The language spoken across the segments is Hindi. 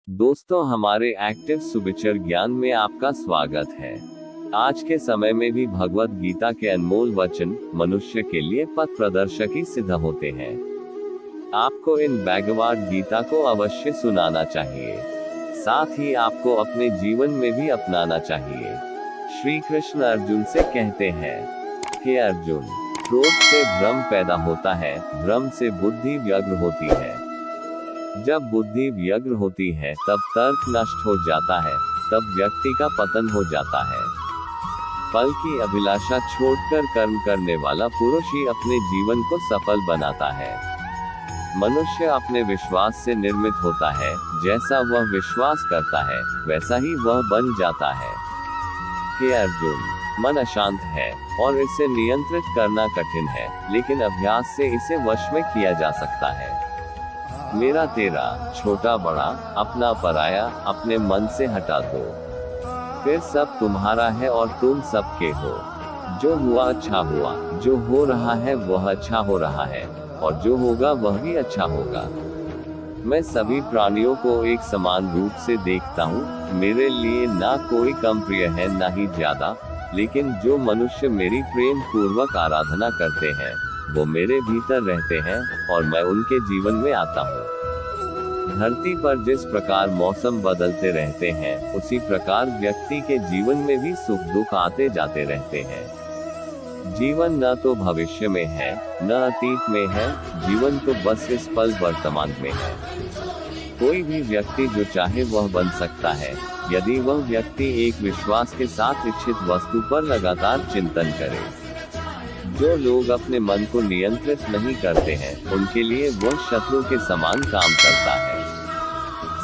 दोस्तों, हमारे एक्टिव सुविचार ज्ञान में आपका स्वागत है। आज के समय में भी भगवत गीता के अनमोल वचन मनुष्य के लिए पथ प्रदर्शक ही सिद्ध होते हैं। आपको इन भगवद गीता को अवश्य सुनाना चाहिए, साथ ही आपको अपने जीवन में भी अपनाना चाहिए। श्री कृष्ण अर्जुन से कहते हैं, हे अर्जुन, क्रोध से भ्रम पैदा होता है, भ्रम से बुद्धि व्यग्र होती है। जब बुद्धि व्यग्र होती है तब तर्क नष्ट हो जाता है, तब व्यक्ति का पतन हो जाता है। फल की अभिलाषा छोड़कर कर्म करने वाला पुरुष ही अपने जीवन को सफल बनाता है। मनुष्य अपने विश्वास से निर्मित होता है, जैसा वह विश्वास करता है वैसा ही वह बन जाता है। हे अर्जुन, मन अशांत है और इसे नियंत्रित करना कठिन है, लेकिन अभ्यास से इसे वश में किया जा सकता है। मेरा तेरा, छोटा बड़ा, अपना पराया, अपने मन से हटा दो, फिर सब तुम्हारा है और तुम सबके हो। जो हुआ अच्छा हुआ, जो हो रहा है वह अच्छा हो रहा है, और जो होगा वह भी अच्छा होगा। मैं सभी प्राणियों को एक समान रूप से देखता हूँ। मेरे लिए ना कोई कम प्रिय है ना ही ज्यादा, लेकिन जो मनुष्य मेरी प्रेम पूर्वक आराधना करते हैं वो मेरे भीतर रहते हैं और मैं उनके जीवन में आता हूँ। धरती पर जिस प्रकार मौसम बदलते रहते हैं, उसी प्रकार व्यक्ति के जीवन में भी सुख दुख आते जाते रहते हैं। जीवन न तो भविष्य में है न अतीत में है, जीवन तो बस इस पल वर्तमान में है। कोई भी व्यक्ति जो चाहे वह बन सकता है, यदि वह व्यक्ति एक विश्वास के साथ इच्छित वस्तु पर लगातार चिंतन करे। जो लोग अपने मन को नियंत्रित नहीं करते हैं, उनके लिए वह शत्रु के समान काम करता है।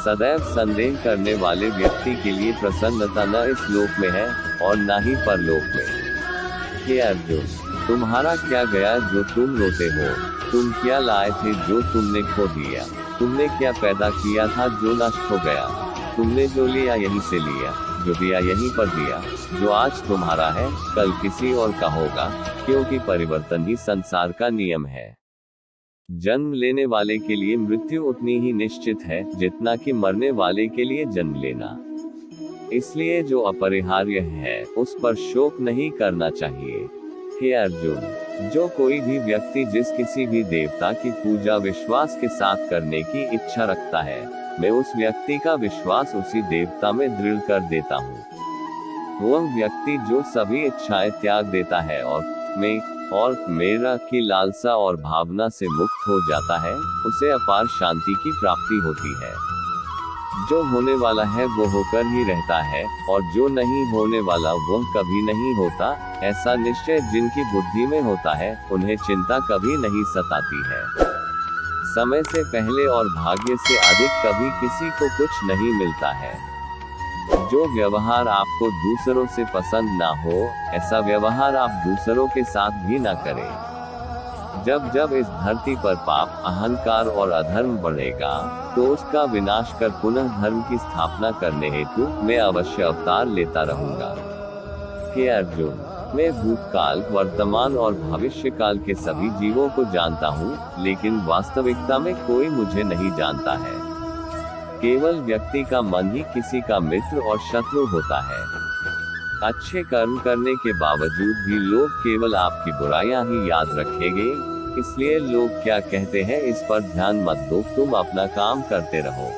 सदैव संदेह करने वाले व्यक्ति के लिए प्रसन्नता न इस लोक में है और न ही परलोक में। हे अर्जुन, तुम्हारा क्या गया जो तुम रोते हो? तुम क्या लाए थे जो तुमने खो दिया? तुमने क्या पैदा किया था जो नष्ट हो गया? तुमने जो लिया यहीं से लिया, जो दिया यहीं पर दिया। जो आज तुम्हारा है कल किसी और का होगा, क्योंकि परिवर्तन ही संसार का नियम है। जन्म लेने वाले के लिए मृत्यु उतनी ही निश्चित है जितना कि मरने वाले के लिए जन्म लेना। इसलिए जो अपरिहार्य है उस पर शोक नहीं करना चाहिए। हे अर्जुन, जो कोई भी व्यक्ति जिस किसी भी देवता की पूजा विश्वास के साथ करने की इच्छा रखता है, मैं उस व्यक्ति का विश्वास उसी देवता में दृढ़ कर देता हूँ। वह व्यक्ति जो सभी इच्छाएं त्याग देता है और मेरा की लालसा और भावना से मुक्त हो जाता है, उसे अपार शांति की प्राप्ति होती है। जो होने वाला है वो होकर ही रहता है, और जो नहीं होने वाला वह कभी नहीं होता। ऐसा निश्चय जिनकी बुद्धि में होता है, उन्हें चिंता कभी नहीं सताती है। समय से पहले और भाग्य से अधिक कभी किसी को कुछ नहीं मिलता है। जो व्यवहार आपको दूसरों से पसंद ना हो, ऐसा व्यवहार आप दूसरों के साथ भी ना करें। जब जब इस धरती पर पाप, अहंकार और अधर्म बढ़ेगा, तो उसका विनाश कर पुनः धर्म की स्थापना करने हेतु मैं अवश्य अवतार लेता रहूंगा। हे अर्जुन, मैं भूतकाल, वर्तमान और भविष्य काल के सभी जीवों को जानता हूँ, लेकिन वास्तविकता में कोई मुझे नहीं जानता है। केवल व्यक्ति का मन ही किसी का मित्र और शत्रु होता है। अच्छे कर्म करने के बावजूद भी लोग केवल आपकी बुराइयां ही याद रखेंगे। इसलिए लोग क्या कहते हैं इस पर ध्यान मत दो, तुम अपना काम करते रहो।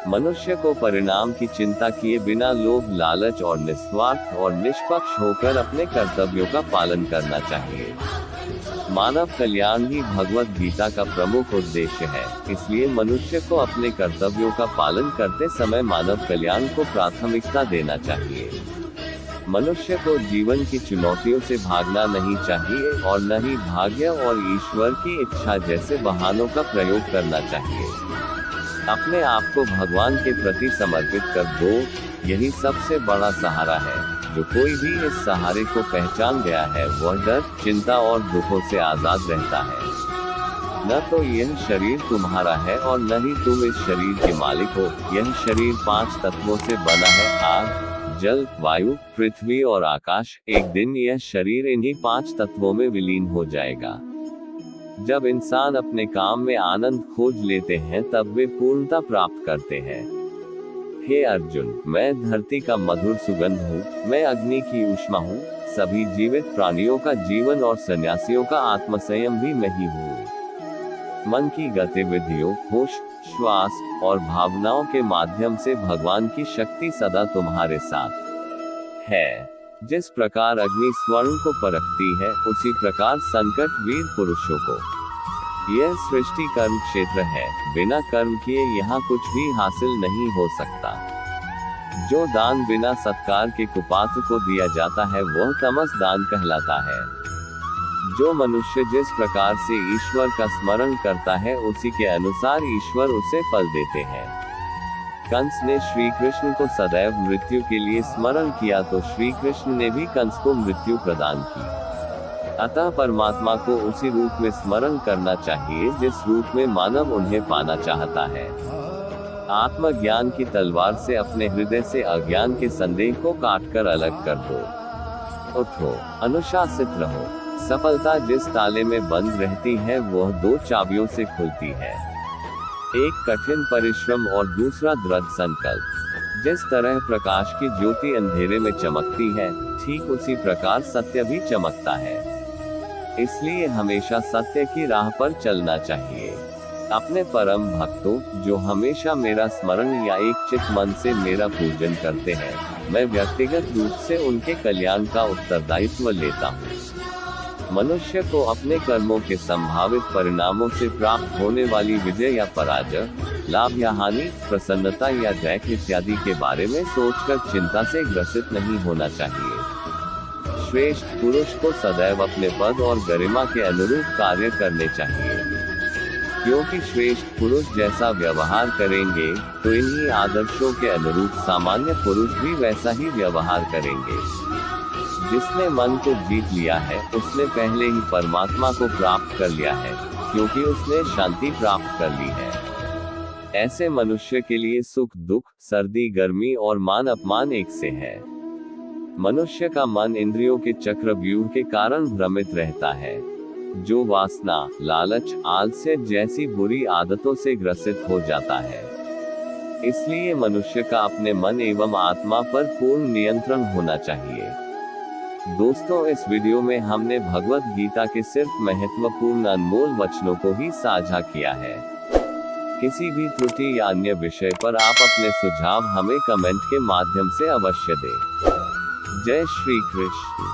मनुष्य को परिणाम की चिंता किए बिना लोभ, लालच और निस्वार्थ और निष्पक्ष होकर अपने कर्तव्यों का पालन करना चाहिए। मानव कल्याण ही भगवत गीता का प्रमुख उद्देश्य है। इसलिए मनुष्य को अपने कर्तव्यों का पालन करते समय मानव कल्याण को प्राथमिकता देना चाहिए। मनुष्य को जीवन की चुनौतियों से भागना नहीं चाहिए और न ही भाग्य और ईश्वर की इच्छा जैसे बहानों का प्रयोग करना चाहिए। अपने आप को भगवान के प्रति समर्पित कर दो, यही सबसे बड़ा सहारा है। जो कोई भी इस सहारे को पहचान गया है वह डर, चिंता और दुखों से आजाद रहता है। न तो यह शरीर तुम्हारा है और न ही तुम इस शरीर के मालिक हो। यह शरीर 5 तत्वों से बना है, आग, जल, वायु, पृथ्वी और आकाश। एक दिन यह शरीर इन्हीं 5 तत्वों में विलीन हो जाएगा। जब इंसान अपने काम में आनंद खोज लेते हैं तब वे पूर्णता प्राप्त करते हैं। हे अर्जुन, मैं धरती का मधुर सुगंध हूँ, मैं अग्नि की ऊष्मा हूँ, सभी जीवित प्राणियों का जीवन और सन्यासियों का आत्मसंयम भी मैं ही हूँ। मन की गतिविधियों, होश, श्वास और भावनाओं के माध्यम से भगवान की शक्ति सदा तुम्हारे साथ है। जिस प्रकार अग्नि स्वर्ण को परखती है, उसी प्रकार संकट वीर पुरुषों को। यह सृष्टि कर्म क्षेत्र है, बिना कर्म किए यहाँ कुछ भी हासिल नहीं हो सकता। जो दान बिना सत्कार के कुपात्र को दिया जाता है वह तमस दान कहलाता है। जो मनुष्य जिस प्रकार से ईश्वर का स्मरण करता है, उसी के अनुसार ईश्वर उसे फल देते हैं। कंस ने श्री कृष्ण को सदैव मृत्यु के लिए स्मरण किया तो श्री कृष्ण ने भी कंस को मृत्यु प्रदान की। अतः परमात्मा को उसी रूप में स्मरण करना चाहिए जिस रूप में मानव उन्हें पाना चाहता है। आत्मज्ञान की तलवार से अपने हृदय से अज्ञान के संदेह को काटकर अलग कर दो। उठो, अनुशासित रहो। सफलता जिस ताले में बंद रहती है वह 2 चाबियों से खुलती है, एक कठिन परिश्रम और दूसरा दृढ़ संकल्प। जिस तरह प्रकाश की ज्योति अंधेरे में चमकती है, ठीक उसी प्रकार सत्य भी चमकता है। इसलिए हमेशा सत्य की राह पर चलना चाहिए। अपने परम भक्तों, जो हमेशा मेरा स्मरण या एक चित मन से मेरा पूजन करते हैं, मैं व्यक्तिगत रूप से उनके कल्याण का उत्तरदायित्व लेता हूँ। मनुष्य को अपने कर्मों के संभावित परिणामों से प्राप्त होने वाली विजय या पराजय, लाभ या हानि, प्रसन्नता या जय इत्यादि के बारे में सोचकर चिंता से ग्रसित नहीं होना चाहिए। श्रेष्ठ पुरुष को सदैव अपने पद और गरिमा के अनुरूप कार्य करने चाहिए, क्योंकि श्रेष्ठ पुरुष जैसा व्यवहार करेंगे तो इन्हीं आदर्शों के अनुरूप सामान्य पुरुष भी वैसा ही व्यवहार करेंगे। जिसने मन को जीत लिया है, उसने पहले ही परमात्मा को प्राप्त कर लिया है, क्योंकि उसने शांति प्राप्त कर ली है। ऐसे मनुष्य के लिए सुख दुख, सर्दी गर्मी और मान अपमान एक से है। मनुष्य का मन इंद्रियों के चक्रव्यूह के कारण भ्रमित रहता है, जो वासना, लालच, आलस्य जैसी बुरी आदतों से ग्रसित हो जाता है। इसलिए मनुष्य का अपने मन एवं आत्मा पर पूर्ण नियंत्रण होना चाहिए। दोस्तों, इस वीडियो में हमने भगवत गीता के सिर्फ महत्वपूर्ण अनमोल वचनों को ही साझा किया है। किसी भी त्रुटि या अन्य विषय पर आप अपने सुझाव हमें कमेंट के माध्यम से अवश्य दें। जय श्री कृष्ण।